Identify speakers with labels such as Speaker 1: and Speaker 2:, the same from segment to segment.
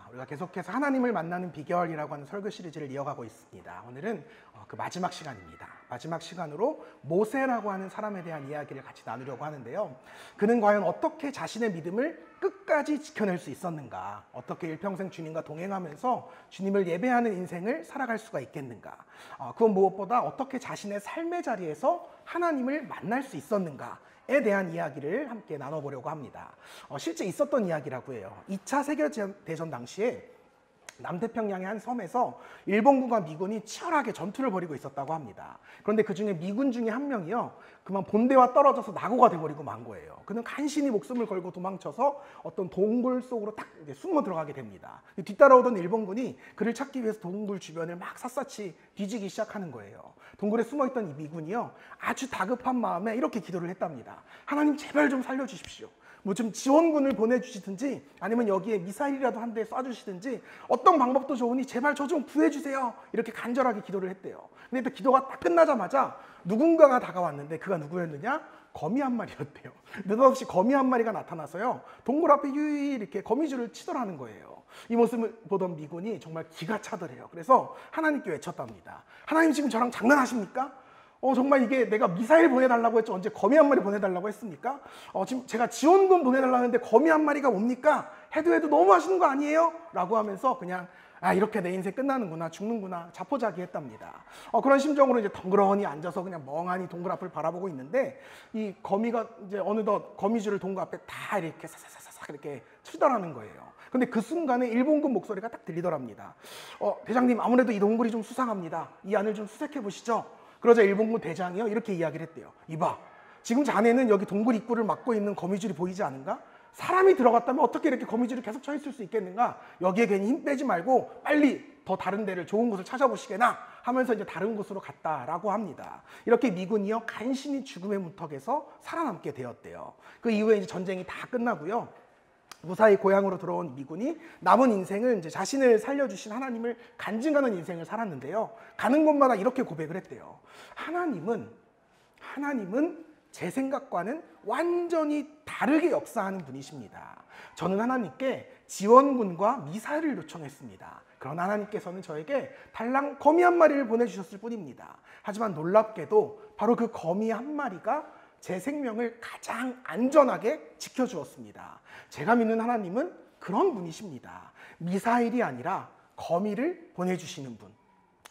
Speaker 1: 우리가 계속해서 하나님을 만나는 비결이라고 하는 설교 시리즈를 이어가고 있습니다. 오늘은 그 마지막 시간입니다. 마지막 시간으로 모세라고 하는 사람에 대한 이야기를 같이 나누려고 하는데요. 그는 과연 어떻게 자신의 믿음을 끝까지 지켜낼 수 있었는가? 어떻게 일평생 주님과 동행하면서 주님을 예배하는 인생을 살아갈 수가 있겠는가? 그건 무엇보다 어떻게 자신의 삶의 자리에서 하나님을 만날 수 있었는가에 대한 이야기를 함께 나눠보려고 합니다. 실제 있었던 이야기라고 해요. 2차 세계대전 당시에 남태평양의 한 섬에서 일본군과 미군이 치열하게 전투를 벌이고 있었다고 합니다. 그런데 그 중에 미군 중에 한 명이요, 그만 본대와 떨어져서 낙오가 돼버리고 만 거예요. 그는 간신히 목숨을 걸고 도망쳐서 어떤 동굴 속으로 딱 숨어 들어가게 됩니다. 뒤따라오던 일본군이 그를 찾기 위해서 동굴 주변을 막 샅샅이 뒤지기 시작하는 거예요. 동굴에 숨어있던 이 미군이요, 아주 다급한 마음에 이렇게 기도를 했답니다. 하나님 제발 좀 살려주십시오. 뭐 좀 지원군을 보내주시든지 아니면 여기에 미사일이라도 한 대 쏴주시든지 어떤 방법도 좋으니 제발 저 좀 구해주세요. 이렇게 간절하게 기도를 했대요. 근데 또 기도가 딱 끝나자마자 누군가가 다가왔는데 그가 누구였느냐? 거미 한 마리였대요. 느닷없이 거미 한 마리가 나타나서요, 동굴 앞에 유유히 이렇게 거미줄을 치더라는 거예요. 이 모습을 보던 미군이 정말 기가 차더래요. 그래서 하나님께 외쳤답니다. 하나님 지금 저랑 장난하십니까? 정말 이게 내가 미사일 보내달라고 했죠. 언제 거미 한 마리 보내달라고 했습니까? 지금 제가 지원군 보내달라고 했는데 거미 한 마리가 뭡니까? 해도 너무 하시는 거 아니에요? 라고 하면서 그냥 이렇게 내 인생 끝나는구나, 죽는구나, 자포자기했답니다. 그런 심정으로 이제 덩그러니 앉아서 그냥 멍하니 동굴 앞을 바라보고 있는데 이 거미가 이제 어느덧 거미줄을 동굴 앞에 다 이렇게 사사사사 이렇게 치더라는 거예요. 근데 그 순간에 일본군 목소리가 딱 들리더랍니다. 대장님, 아무래도 이 동굴이 좀 수상합니다. 이 안을 좀 수색해 보시죠. 그러자 일본군 대장이요, 이렇게 이야기를 했대요. 이봐, 지금 자네는 여기 동굴 입구를 막고 있는 거미줄이 보이지 않은가? 사람이 들어갔다면 어떻게 이렇게 거미줄이 계속 쳐 있을 수 있겠는가? 여기에 괜히 힘 빼지 말고 빨리 더 다른 데를, 좋은 곳을 찾아보시게나 하면서 이제 다른 곳으로 갔다라고 합니다. 이렇게 미군이요, 간신히 죽음의 문턱에서 살아남게 되었대요. 그 이후에 이제 전쟁이 다 끝나고요, 무사히 고향으로 들어온 미군이 남은 인생을 이제 자신을 살려주신 하나님을 간증하는 인생을 살았는데요. 가는 곳마다 이렇게 고백을 했대요. 하나님은 제 생각과는 완전히 다르게 역사하는 분이십니다. 저는 하나님께 지원군과 미사일을 요청했습니다. 그러나 하나님께서는 저에게 달랑 거미 한 마리를 보내주셨을 뿐입니다. 하지만 놀랍게도 바로 그 거미 한 마리가 제 생명을 가장 안전하게 지켜주었습니다. 제가 믿는 하나님은 그런 분이십니다. 미사일이 아니라 거미를 보내주시는 분.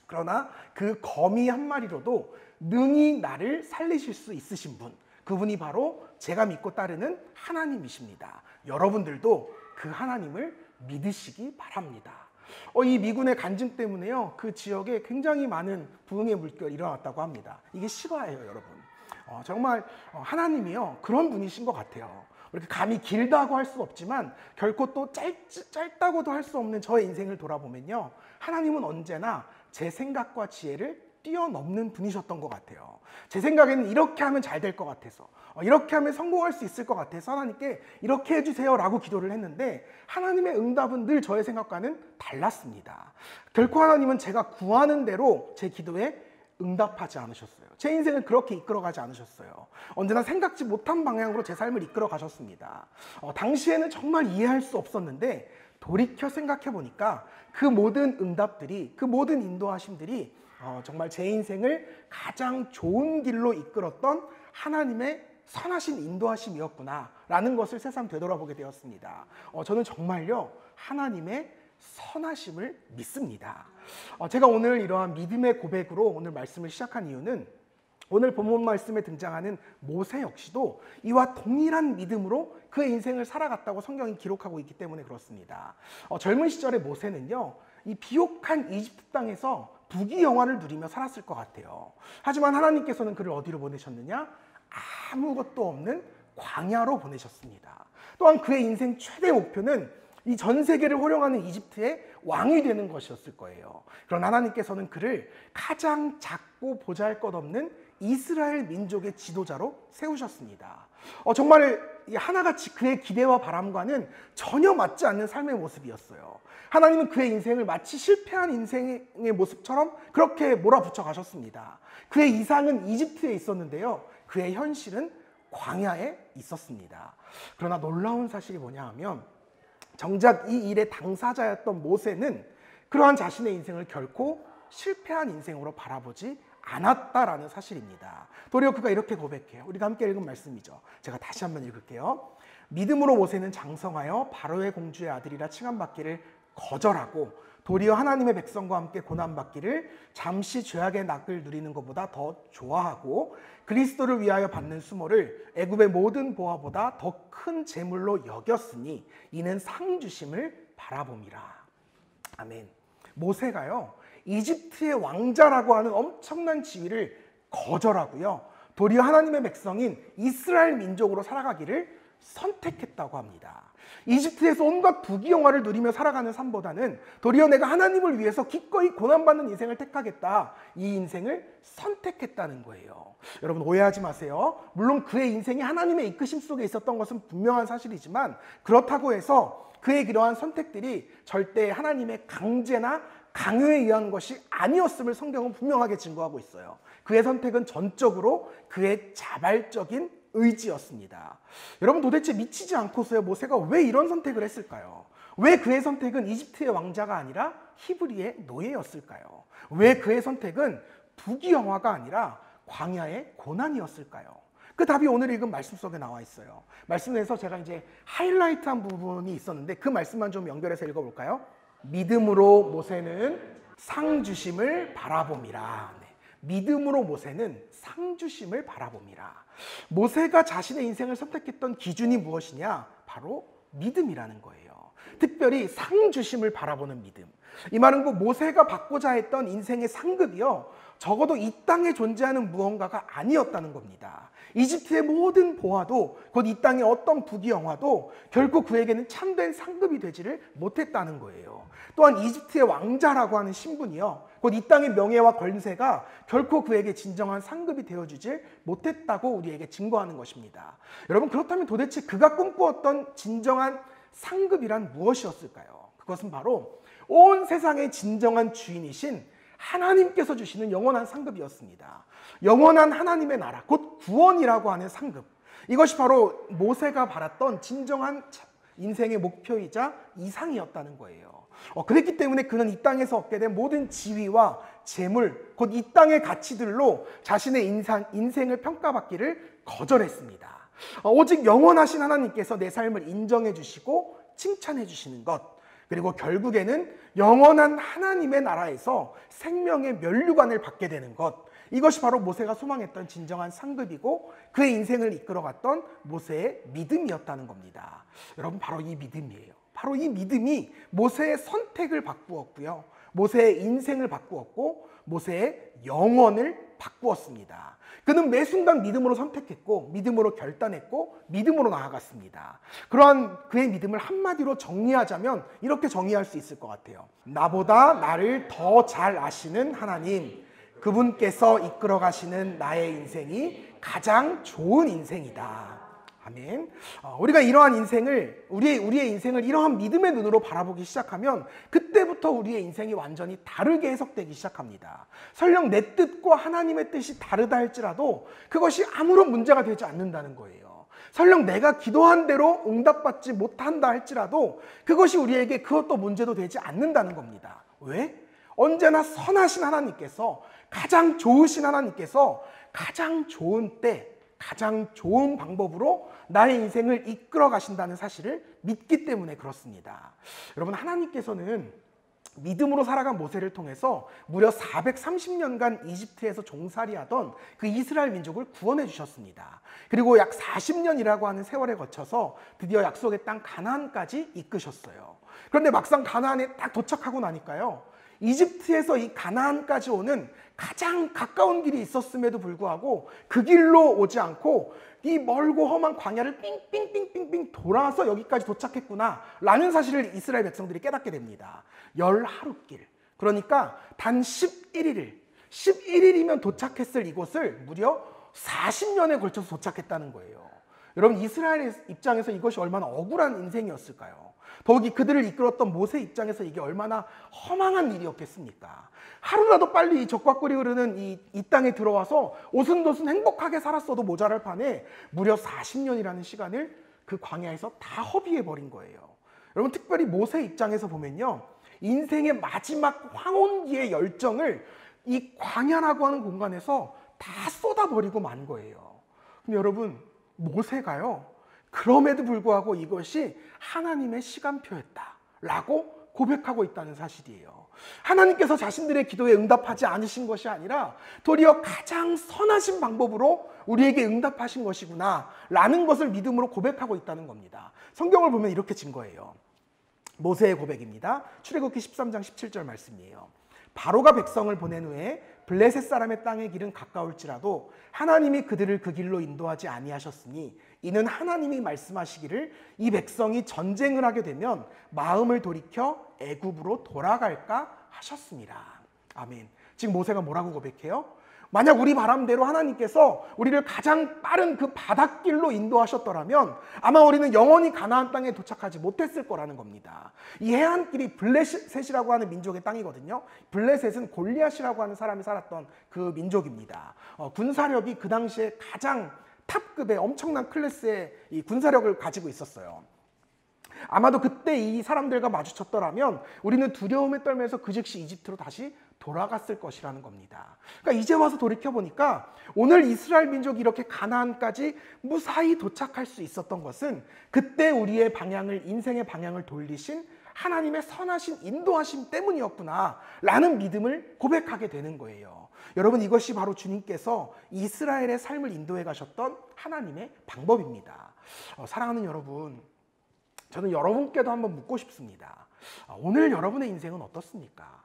Speaker 1: 그러나 그 거미 한 마리로도 능히 나를 살리실 수 있으신 분. 그분이 바로 제가 믿고 따르는 하나님이십니다. 여러분들도 그 하나님을 믿으시기 바랍니다. 이 미군의 간증 때문에요, 그 지역에 굉장히 많은 부흥의 물결이 일어났다고 합니다. 이게 실화예요, 여러분. 정말 하나님이요, 그런 분이신 것 같아요. 이렇게 감히 길다고 할 수 없지만 결코 또 짧다고도 할 수 없는 저의 인생을 돌아보면요, 하나님은 언제나 제 생각과 지혜를 뛰어넘는 분이셨던 것 같아요. 제 생각에는 이렇게 하면 잘 될 것 같아서, 이렇게 하면 성공할 수 있을 것 같아서 하나님께 이렇게 해주세요 라고 기도를 했는데 하나님의 응답은 늘 저의 생각과는 달랐습니다. 결코 하나님은 제가 구하는 대로 제 기도에 응답하지 않으셨어요. 제 인생을 그렇게 이끌어가지 않으셨어요. 언제나 생각지 못한 방향으로 제 삶을 이끌어 가셨습니다. 당시에는 정말 이해할 수 없었는데 돌이켜 생각해 보니까 그 모든 응답들이, 그 모든 인도하심들이 정말 제 인생을 가장 좋은 길로 이끌었던 하나님의 선하신 인도하심이었구나 라는 것을 새삼 되돌아보게 되었습니다. 저는 정말요, 하나님의 선하심을 믿습니다. 제가 오늘 이러한 믿음의 고백으로 오늘 말씀을 시작한 이유는 오늘 본문 말씀에 등장하는 모세 역시도 이와 동일한 믿음으로 그의 인생을 살아갔다고 성경이 기록하고 있기 때문에 그렇습니다. 젊은 시절의 모세는요, 이 비옥한 이집트 땅에서 부귀영화를 누리며 살았을 것 같아요. 하지만 하나님께서는 그를 어디로 보내셨느냐? 아무것도 없는 광야로 보내셨습니다. 또한 그의 인생 최대 목표는 이 전 세계를 호령하는 이집트의 왕이 되는 것이었을 거예요. 그러나 하나님께서는 그를 가장 작고 보잘것없는 이스라엘 민족의 지도자로 세우셨습니다. 정말 하나같이 그의 기대와 바람과는 전혀 맞지 않는 삶의 모습이었어요. 하나님은 그의 인생을 마치 실패한 인생의 모습처럼 그렇게 몰아붙여 가셨습니다. 그의 이상은 이집트에 있었는데요, 그의 현실은 광야에 있었습니다. 그러나 놀라운 사실이 뭐냐 하면 정작 이 일의 당사자였던 모세는 그러한 자신의 인생을 결코 실패한 인생으로 바라보지 않았다라는 사실입니다. 도리어 그가 이렇게 고백해요. 우리가 함께 읽은 말씀이죠. 제가 다시 한번 읽을게요. 믿음으로 모세는 장성하여 바로의 공주의 아들이라 칭함받기를 거절하고 도리어 하나님의 백성과 함께 고난받기를 잠시 죄악의 낙을 누리는 것보다 더 좋아하고 그리스도를 위하여 받는 수모를 애굽의 모든 보화보다 더 큰 재물로 여겼으니 이는 상 주심을 바라봄이라. 아멘. 모세가요, 이집트의 왕자라고 하는 엄청난 지위를 거절하고요, 도리어 하나님의 백성인 이스라엘 민족으로 살아가기를 선택했다고 합니다. 이집트에서 온갖 부귀영화를 누리며 살아가는 삶보다는 도리어 내가 하나님을 위해서 기꺼이 고난받는 인생을 택하겠다, 이 인생을 선택했다는 거예요. 여러분 오해하지 마세요. 물론 그의 인생이 하나님의 이끄심 속에 있었던 것은 분명한 사실이지만 그렇다고 해서 그의 그러한 선택들이 절대 하나님의 강제나 강요에 의한 것이 아니었음을 성경은 분명하게 증거하고 있어요. 그의 선택은 전적으로 그의 자발적인 의지였습니다. 여러분 도대체 미치지 않고서야 모세가 왜 이런 선택을 했을까요? 왜 그의 선택은 이집트의 왕자가 아니라 히브리의 노예였을까요? 왜 그의 선택은 부귀영화가 아니라 광야의 고난이었을까요? 그 답이 오늘 읽은 말씀 속에 나와 있어요. 말씀에서 제가 이제 하이라이트한 부분이 있었는데 그 말씀만 좀 연결해서 읽어볼까요? 믿음으로 모세는 상 주심을 바라봄이라. 네. 믿음으로 모세는 상 주심을 바라봄이라. 모세가 자신의 인생을 선택했던 기준이 무엇이냐? 바로 믿음이라는 거예요. 특별히 상 주심을 바라보는 믿음. 이 말은 그 모세가 받고자 했던 인생의 상급이요, 적어도 이 땅에 존재하는 무언가가 아니었다는 겁니다. 이집트의 모든 보화도, 곧 이 땅의 어떤 부귀영화도 결코 그에게는 참된 상급이 되지를 못했다는 거예요. 또한 이집트의 왕자라고 하는 신분이요, 곧 이 땅의 명예와 권세가 결코 그에게 진정한 상급이 되어주질 못했다고 우리에게 증거하는 것입니다. 여러분 그렇다면 도대체 그가 꿈꾸었던 진정한 상급이란 무엇이었을까요? 그것은 바로 온 세상의 진정한 주인이신 하나님께서 주시는 영원한 상급이었습니다. 영원한 하나님의 나라, 곧 구원이라고 하는 상급. 이것이 바로 모세가 바랐던 진정한 인생의 목표이자 이상이었다는 거예요. 그랬기 때문에 그는 이 땅에서 얻게 된 모든 지위와 재물, 곧 이 땅의 가치들로 자신의 인생을 평가받기를 거절했습니다. 오직 영원하신 하나님께서 내 삶을 인정해 주시고 칭찬해 주시는 것, 그리고 결국에는 영원한 하나님의 나라에서 생명의 면류관을 받게 되는 것, 이것이 바로 모세가 소망했던 진정한 상급이고 그의 인생을 이끌어갔던 모세의 믿음이었다는 겁니다. 여러분 바로 이 믿음이에요. 바로 이 믿음이 모세의 선택을 바꾸었고요, 모세의 인생을 바꾸었고 모세의 영혼을 바꾸었습니다. 그는 매 순간 믿음으로 선택했고 믿음으로 결단했고 믿음으로 나아갔습니다. 그러한 그의 믿음을 한마디로 정리하자면 이렇게 정의할 수 있을 것 같아요. 나보다 나를 더 잘 아시는 하나님, 그분께서 이끌어 가시는 나의 인생이 가장 좋은 인생이다. 아멘. 우리가 이러한 인생을, 우리의 인생을 이러한 믿음의 눈으로 바라보기 시작하면 그때부터 우리의 인생이 완전히 다르게 해석되기 시작합니다. 설령 내 뜻과 하나님의 뜻이 다르다 할지라도 그것이 아무런 문제가 되지 않는다는 거예요. 설령 내가 기도한 대로 응답받지 못한다 할지라도 그것이 우리에게 그것도 문제도 되지 않는다는 겁니다. 왜? 언제나 선하신 하나님께서, 가장 좋으신 하나님께서 가장 좋은 때, 가장 좋은 방법으로 나의 인생을 이끌어 가신다는 사실을 믿기 때문에 그렇습니다. 여러분 하나님께서는 믿음으로 살아간 모세를 통해서 무려 430년간 이집트에서 종살이하던 그 이스라엘 민족을 구원해 주셨습니다. 그리고 약 40년이라고 하는 세월에 거쳐서 드디어 약속의 땅 가나안까지 이끄셨어요. 그런데 막상 가나안에 딱 도착하고 나니까요, 이집트에서 이 가나안까지 오는 가장 가까운 길이 있었음에도 불구하고 그 길로 오지 않고 이 멀고 험한 광야를 삥삥삥삥삥 돌아서 여기까지 도착했구나 라는 사실을 이스라엘 백성들이 깨닫게 됩니다. 10하루길, 그러니까 단 11일이면 도착했을 이곳을 무려 40년에 걸쳐서 도착했다는 거예요. 여러분 이스라엘 입장에서 이것이 얼마나 억울한 인생이었을까요? 더욱이 그들을 이끌었던 모세 입장에서 이게 얼마나 허망한 일이었겠습니까? 하루라도 빨리 이 적과 꿀이 흐르는 이 땅에 들어와서 오순도순 행복하게 살았어도 모자랄 판에 무려 40년이라는 시간을 그 광야에서 다 허비해버린 거예요. 여러분, 특별히 모세 입장에서 보면요, 인생의 마지막 황혼기의 열정을 이 광야라고 하는 공간에서 다 쏟아버리고 만 거예요. 근데 여러분, 모세가요, 그럼에도 불구하고 이것이 하나님의 시간표였다라고 고백하고 있다는 사실이에요. 하나님께서 자신들의 기도에 응답하지 않으신 것이 아니라 도리어 가장 선하신 방법으로 우리에게 응답하신 것이구나 라는 것을 믿음으로 고백하고 있다는 겁니다. 성경을 보면 이렇게 증거해요. 모세의 고백입니다. 출애굽기 13장 17절 말씀이에요. 바로가 백성을 보낸 후에 블레셋 사람의 땅의 길은 가까울지라도 하나님이 그들을 그 길로 인도하지 아니하셨으니 이는 하나님이 말씀하시기를 이 백성이 전쟁을 하게 되면 마음을 돌이켜 애굽으로 돌아갈까 하셨습니다. 아멘. 지금 모세가 뭐라고 고백해요? 만약 우리 바람대로 하나님께서 우리를 가장 빠른 그 바닷길로 인도하셨더라면 아마 우리는 영원히 가나안 땅에 도착하지 못했을 거라는 겁니다. 이 해안길이 블레셋이라고 하는 민족의 땅이거든요. 블레셋은 골리앗이라고 하는 사람이 살았던 그 민족입니다. 군사력이 그 당시에 가장 탑급의 엄청난 클래스의 이 군사력을 가지고 있었어요. 아마도 그때 이 사람들과 마주쳤더라면 우리는 두려움에 떨면서 그 즉시 이집트로 다시 돌아갔을 것이라는 겁니다. 그러니까 이제 와서 돌이켜보니까 오늘 이스라엘 민족이 이렇게 가나안까지 무사히 도착할 수 있었던 것은 그때 우리의 방향을, 인생의 방향을 돌리신 하나님의 선하신 인도하심 때문이었구나 라는 믿음을 고백하게 되는 거예요. 여러분, 이것이 바로 주님께서 이스라엘의 삶을 인도해 가셨던 하나님의 방법입니다. 사랑하는 여러분, 저는 여러분께도 한번 묻고 싶습니다. 오늘 여러분의 인생은 어떻습니까?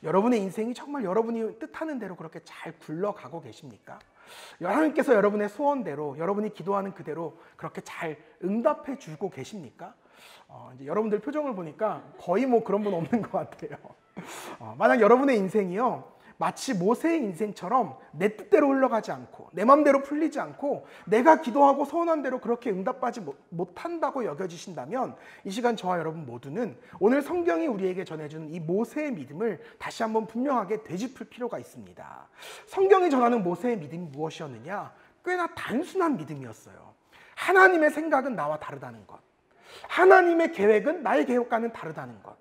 Speaker 1: 여러분의 인생이 정말 여러분이 뜻하는 대로 그렇게 잘 굴러가고 계십니까? 하나님께서 여러분의 소원대로, 여러분이 기도하는 그대로 그렇게 잘 응답해 주고 계십니까? 이제 여러분들 표정을 보니까 거의 뭐 그런 분 없는 것 같아요. 만약 여러분의 인생이요, 마치 모세의 인생처럼 내 뜻대로 흘러가지 않고 내 맘대로 풀리지 않고 내가 기도하고 소원한 대로 그렇게 응답받지 못한다고 여겨지신다면 이 시간 저와 여러분 모두는 오늘 성경이 우리에게 전해주는 이 모세의 믿음을 다시 한번 분명하게 되짚을 필요가 있습니다. 성경이 전하는 모세의 믿음이 무엇이었느냐? 꽤나 단순한 믿음이었어요. 하나님의 생각은 나와 다르다는 것, 하나님의 계획은 나의 계획과는 다르다는 것,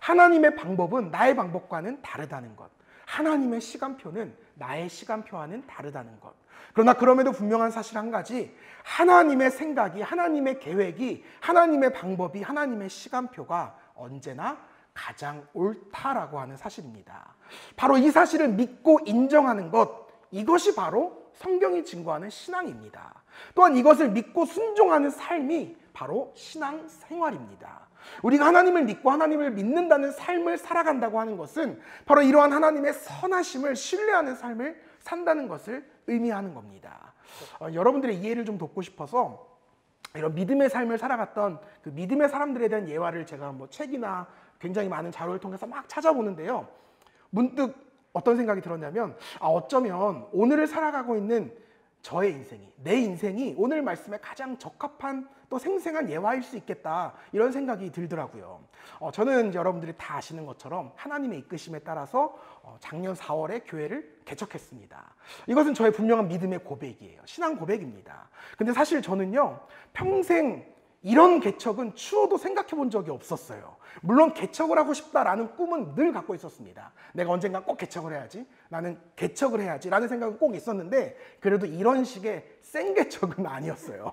Speaker 1: 하나님의 방법은 나의 방법과는 다르다는 것, 하나님의 시간표는 나의 시간표와는 다르다는 것. 그러나 그럼에도 분명한 사실 한 가지, 하나님의 생각이, 하나님의 계획이, 하나님의 방법이, 하나님의 시간표가 언제나 가장 옳다라고 하는 사실입니다. 바로 이 사실을 믿고 인정하는 것, 이것이 바로 성경이 증거하는 신앙입니다. 또한 이것을 믿고 순종하는 삶이 바로 신앙생활입니다. 우리가 하나님을 믿고 하나님을 믿는다는 삶을 살아간다고 하는 것은 바로 이러한 하나님의 선하심을 신뢰하는 삶을 산다는 것을 의미하는 겁니다. 여러분들의 이해를 좀 돕고 싶어서 이런 믿음의 삶을 살아갔던 그 믿음의 사람들에 대한 예화를 제가 뭐 책이나 굉장히 많은 자료를 통해서 막 찾아보는데요. 문득 어떤 생각이 들었냐면, 어쩌면 오늘을 살아가고 있는 저의 인생이, 내 인생이 오늘 말씀에 가장 적합한 또 생생한 예화일 수 있겠다, 이런 생각이 들더라고요. 저는 여러분들이 다 아시는 것처럼 하나님의 이끄심에 따라서 작년 4월에 교회를 개척했습니다. 이것은 저의 분명한 믿음의 고백이에요. 신앙 고백입니다. 근데 사실 저는요, 평생 이런 개척은 추워도 생각해 본 적이 없었어요. 물론 개척을 하고 싶다라는 꿈은 늘 갖고 있었습니다. 내가 언젠가 꼭 개척을 해야지, 나는 개척을 해야지 라는 생각은 꼭 있었는데 그래도 이런 식의 센 개척은 아니었어요.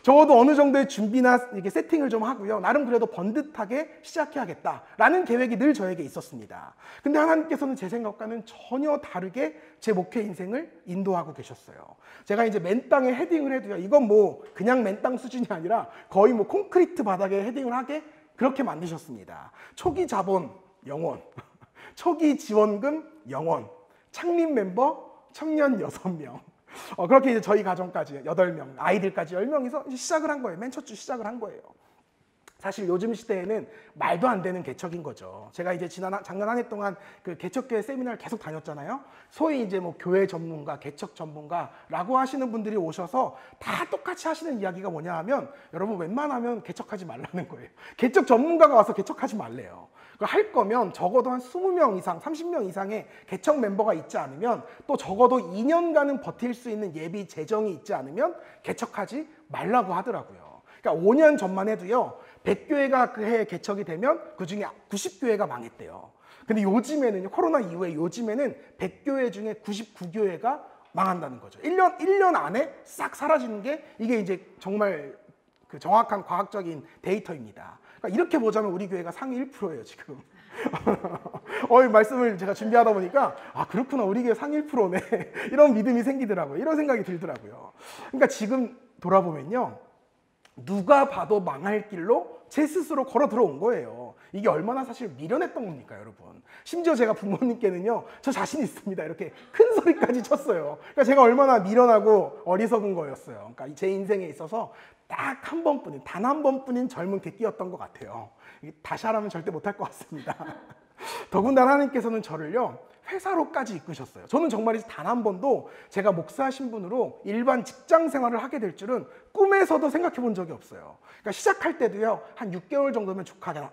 Speaker 1: 적어도 어느 정도의 준비나 이렇게 세팅을 좀 하고요, 나름 그래도 번듯하게 시작해야겠다라는 계획이 늘 저에게 있었습니다. 근데 하나님께서는 제 생각과는 전혀 다르게 제 목회 인생을 인도하고 계셨어요. 제가 이제 맨 땅에 헤딩을 해도요, 이건 뭐 그냥 맨 땅 수준이 아니라 거의 뭐 콘크리트 바닥에 헤딩을 하게 그렇게 만드셨습니다. 초기 자본 0원, 초기 지원금 0원, 창립 멤버 청년 6명. 그렇게 이제 저희 가정까지 8명, 아이들까지 10명이서 시작을 한 거예요. 맨 첫 주 시작을 한 거예요. 사실 요즘 시대에는 말도 안 되는 개척인 거죠. 제가 이제 작년 한 해 동안 그 개척교회 세미나를 계속 다녔잖아요. 소위 이제 뭐 교회 전문가, 개척 전문가라고 하시는 분들이 오셔서 다 똑같이 하시는 이야기가 뭐냐 하면 여러분 웬만하면 개척하지 말라는 거예요. 개척 전문가가 와서 개척하지 말래요. 할 거면 적어도 한 20명 이상, 30명 이상의 개척 mem버가 있지 않으면 또 적어도 2년간은 버틸 수 있는 예비 재정이 있지 않으면 개척하지 말라고 하더라고요. 그러니까 5년 전만 해도요. 100교회가 그 해에 개척이 되면 그중에 90교회가 망했대요. 근데 요즘에는 코로나 이후에 요즘에는 100교회 중에 99교회가 망한다는 거죠. 1년 안에 싹 사라지는 게 이게 이제 정말 그 정확한 과학적인 데이터입니다. 그러니까 이렇게 보자면 우리 교회가 상위 1%예요, 지금. 이 말씀을 제가 준비하다 보니까 아 그렇구나 우리 교회 상위 1%네 이런 믿음이 생기더라고요. 이런 생각이 들더라고요. 그러니까 지금 돌아보면요. 누가 봐도 망할 길로 제 스스로 걸어 들어온 거예요. 이게 얼마나 사실 미련했던 겁니까, 여러분. 심지어 제가 부모님께는요. 저 자신 있습니다. 이렇게 큰 소리까지 쳤어요. 그러니까 제가 얼마나 미련하고 어리석은 거였어요. 그러니까 제 인생에 있어서 딱 한 번뿐인, 단 한 번뿐인 젊은 객기였던 것 같아요. 다시 하라면 절대 못할 것 같습니다. 더군다나 하나님께서는 저를요. 회사로까지 이끄셨어요. 저는 정말 단 한 번도 제가 목사 신분으로 일반 직장 생활을 하게 될 줄은 꿈에서도 생각해 본 적이 없어요. 그러니까 시작할 때도요. 한 6개월 정도면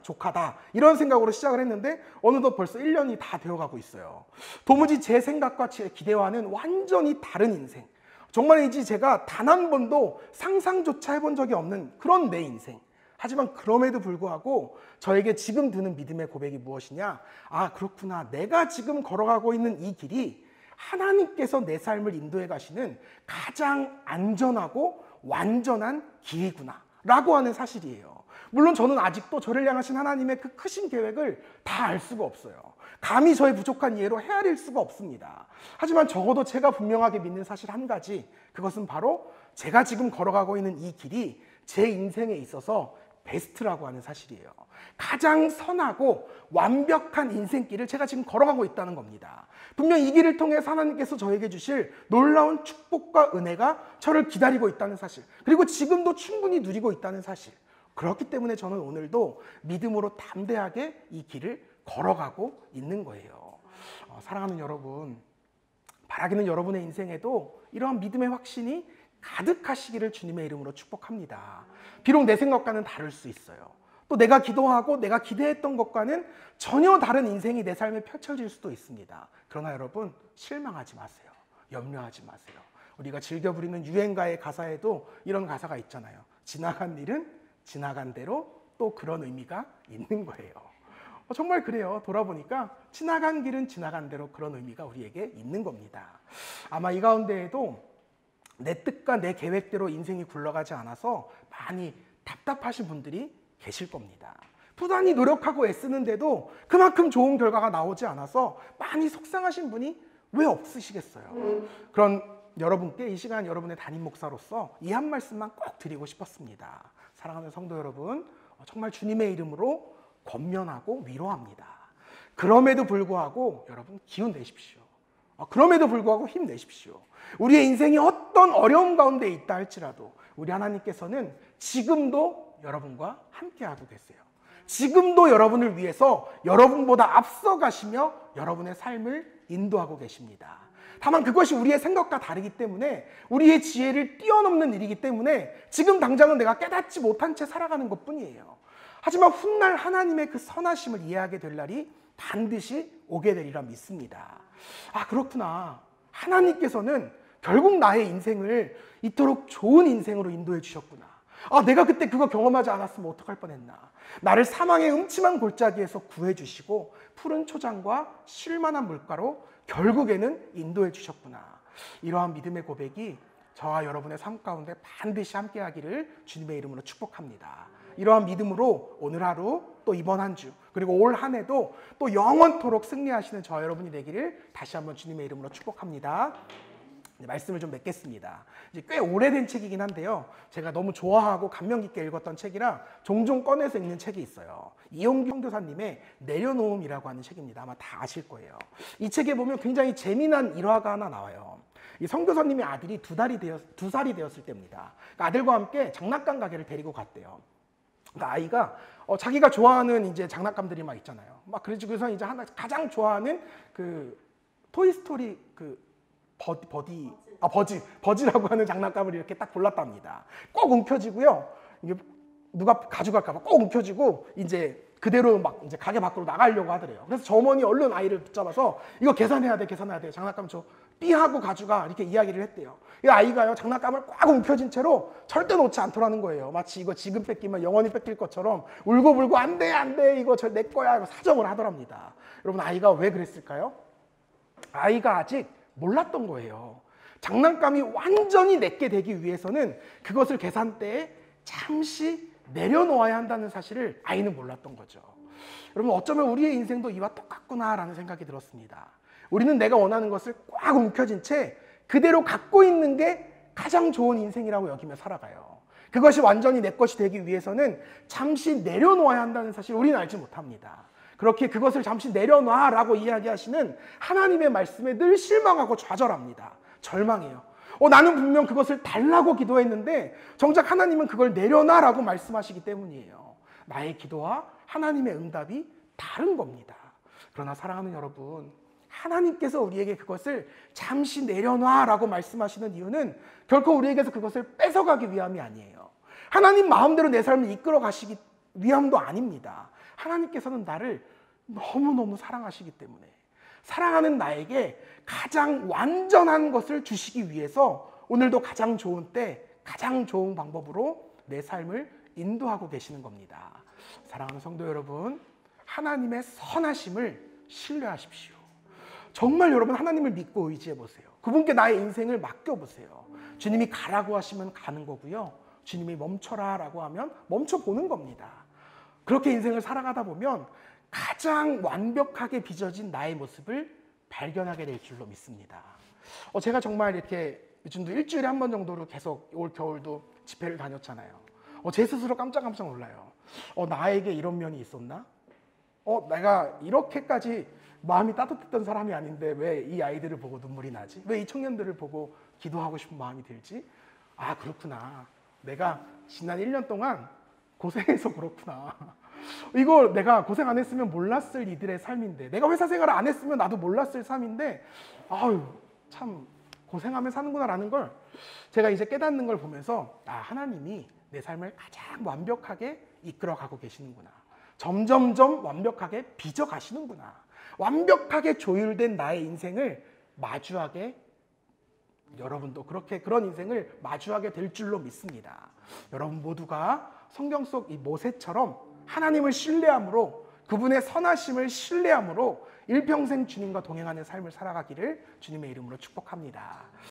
Speaker 1: 족하다 이런 생각으로 시작을 했는데 어느덧 벌써 1년이 다 되어가고 있어요. 도무지 제 생각과 제 기대와는 완전히 다른 인생. 정말이지 제가 단 한 번도 상상조차 해본 적이 없는 그런 내 인생. 하지만 그럼에도 불구하고 저에게 지금 드는 믿음의 고백이 무엇이냐? 아, 그렇구나. 내가 지금 걸어가고 있는 이 길이 하나님께서 내 삶을 인도해 가시는 가장 안전하고 완전한 길이구나. 라고 하는 사실이에요. 물론 저는 아직도 저를 향하신 하나님의 그 크신 계획을 다 알 수가 없어요. 감히 저의 부족한 이해로 헤아릴 수가 없습니다. 하지만 적어도 제가 분명하게 믿는 사실 한 가지, 그것은 바로 제가 지금 걸어가고 있는 이 길이 제 인생에 있어서 베스트라고 하는 사실이에요. 가장 선하고 완벽한 인생길을 제가 지금 걸어가고 있다는 겁니다. 분명 이 길을 통해서 하나님께서 저에게 주실 놀라운 축복과 은혜가 저를 기다리고 있다는 사실, 그리고 지금도 충분히 누리고 있다는 사실. 그렇기 때문에 저는 오늘도 믿음으로 담대하게 이 길을 걸어가고 있는 거예요. 사랑하는 여러분, 바라기는 여러분의 인생에도 이러한 믿음의 확신이 가득하시기를 주님의 이름으로 축복합니다. 비록 내 생각과는 다를 수 있어요. 또 내가 기도하고 내가 기대했던 것과는 전혀 다른 인생이 내 삶에 펼쳐질 수도 있습니다. 그러나 여러분 실망하지 마세요. 염려하지 마세요. 우리가 즐겨 부리는 유행가의 가사에도 이런 가사가 있잖아요. 지나간 일은 지나간 대로 또 그런 의미가 있는 거예요. 정말 그래요. 돌아보니까 지나간 길은 지나간 대로 그런 의미가 우리에게 있는 겁니다. 아마 이 가운데에도 내 뜻과 내 계획대로 인생이 굴러가지 않아서 많이 답답하신 분들이 계실 겁니다. 부단히 노력하고 애쓰는데도 그만큼 좋은 결과가 나오지 않아서 많이 속상하신 분이 왜 없으시겠어요? 그런 여러분께 이 시간 여러분의 담임 목사로서 이 한 말씀만 꼭 드리고 싶었습니다. 사랑하는 성도 여러분, 정말 주님의 이름으로 권면하고 위로합니다. 그럼에도 불구하고 여러분 기운 내십시오. 그럼에도 불구하고 힘내십시오. 우리의 인생이 어떤 어려움 가운데 있다 할지라도 우리 하나님께서는 지금도 여러분과 함께하고 계세요. 지금도 여러분을 위해서 여러분보다 앞서가시며 여러분의 삶을 인도하고 계십니다. 다만 그것이 우리의 생각과 다르기 때문에 우리의 지혜를 뛰어넘는 일이기 때문에 지금 당장은 내가 깨닫지 못한 채 살아가는 것뿐이에요. 하지만 훗날 하나님의 그 선하심을 이해하게 될 날이 반드시 오게 되리라 믿습니다. 아, 그렇구나. 하나님께서는 결국 나의 인생을 이토록 좋은 인생으로 인도해 주셨구나. 아, 내가 그때 그거 경험하지 않았으면 어떡할 뻔했나. 나를 사망의 음침한 골짜기에서 구해주시고 푸른 초장과 쉴만한 물가로 결국에는 인도해 주셨구나. 이러한 믿음의 고백이 저와 여러분의 삶 가운데 반드시 함께하기를 주님의 이름으로 축복합니다. 이러한 믿음으로 오늘 하루 또 이번 한 주 그리고 올 한 해도 또 영원토록 승리하시는 저 여러분이 되기를 다시 한번 주님의 이름으로 축복합니다. 말씀을 좀 맺겠습니다. 이제 꽤 오래된 책이긴 한데요. 제가 너무 좋아하고 감명 깊게 읽었던 책이라 종종 꺼내서 읽는 책이 있어요. 이용규 선교사님의 내려놓음이라고 하는 책입니다. 아마 다 아실 거예요. 이 책에 보면 굉장히 재미난 일화가 하나 나와요. 이 선교사님의 아들이 두 살이 되었을 때입니다. 그러니까 아들과 함께 장난감 가게를 데리고 갔대요. 그러니까 아이가 자기가 좋아하는 이제 장난감들이 막 있잖아요. 막 그래서 이제 하나 가장 좋아하는 그 토이스토리 그 버지라고 하는 장난감을 이렇게 딱 골랐답니다. 꼭 움켜쥐고요. 이게 누가 가져갈까봐 꼭 움켜쥐고 이제 그대로 막 이제 가게 밖으로 나가려고 하더래요. 그래서 저 어머니 얼른 아이를 붙잡아서 이거 계산해야 돼, 계산해야 돼. 장난감 저 삐하고 가져가 이렇게 이야기를 했대요. 이 아이가요 장난감을 꽉 움켜쥔 채로 절대 놓지 않더라는 거예요. 마치 이거 지금 뺏기면 영원히 뺏길 것처럼 울고불고 안 돼, 안 돼, 이거 저 내 거야 이거 사정을 하더랍니다. 여러분 아이가 왜 그랬을까요? 아이가 아직 몰랐던 거예요. 장난감이 완전히 내게 되기 위해서는 그것을 계산대에 잠시 내려놓아야 한다는 사실을 아이는 몰랐던 거죠. 여러분 어쩌면 우리의 인생도 이와 똑같구나라는 생각이 들었습니다. 우리는 내가 원하는 것을 꽉 움켜쥔 채 그대로 갖고 있는 게 가장 좋은 인생이라고 여기며 살아가요. 그것이 완전히 내 것이 되기 위해서는 잠시 내려놓아야 한다는 사실을 우리는 알지 못합니다. 그렇게 그것을 잠시 내려놔라고 이야기하시는 하나님의 말씀에 늘 실망하고 좌절합니다. 절망해요. 나는 분명 그것을 달라고 기도했는데 정작 하나님은 그걸 내려놔라고 말씀하시기 때문이에요. 나의 기도와 하나님의 응답이 다른 겁니다. 그러나 사랑하는 여러분, 하나님께서 우리에게 그것을 잠시 내려놔라고 말씀하시는 이유는 결코 우리에게서 그것을 뺏어가기 위함이 아니에요. 하나님 마음대로 내 삶을 이끌어 가시기 위함도 아닙니다. 하나님께서는 나를 너무너무 사랑하시기 때문에 사랑하는 나에게 가장 완전한 것을 주시기 위해서 오늘도 가장 좋은 때, 가장 좋은 방법으로 내 삶을 인도하고 계시는 겁니다. 사랑하는 성도 여러분, 하나님의 선하심을 신뢰하십시오. 정말 여러분 하나님을 믿고 의지해 보세요. 그분께 나의 인생을 맡겨보세요. 주님이 가라고 하시면 가는 거고요. 주님이 멈춰라 라고 하면 멈춰보는 겁니다. 그렇게 인생을 살아가다 보면 가장 완벽하게 빚어진 나의 모습을 발견하게 될 줄로 믿습니다. 제가 정말 이렇게 요즘도 일주일에 한 번 정도로 계속 올 겨울도 집회를 다녔잖아요. 제 스스로 깜짝 놀라요. 나에게 이런 면이 있었나? 내가 이렇게까지 마음이 따뜻했던 사람이 아닌데 왜 이 아이들을 보고 눈물이 나지? 왜 이 청년들을 보고 기도하고 싶은 마음이 들지? 아, 그렇구나. 내가 지난 1년 동안 고생해서 그렇구나. 이거 내가 고생 안 했으면 몰랐을 이들의 삶인데, 내가 회사 생활을 안 했으면 나도 몰랐을 삶인데, 아유, 참 고생하며 사는구나라는 걸 제가 이제 깨닫는 걸 보면서, 하나님이 내 삶을 가장 완벽하게 이끌어가고 계시는구나. 점점점 완벽하게 빚어가시는구나. 완벽하게 조율된 나의 인생을 마주하게, 여러분도 그런 인생을 마주하게 될 줄로 믿습니다. 여러분 모두가 성경 속 이 모세처럼 하나님을 신뢰함으로, 그분의 선하심을 신뢰함으로 일평생 주님과 동행하는 삶을 살아가기를 주님의 이름으로 축복합니다.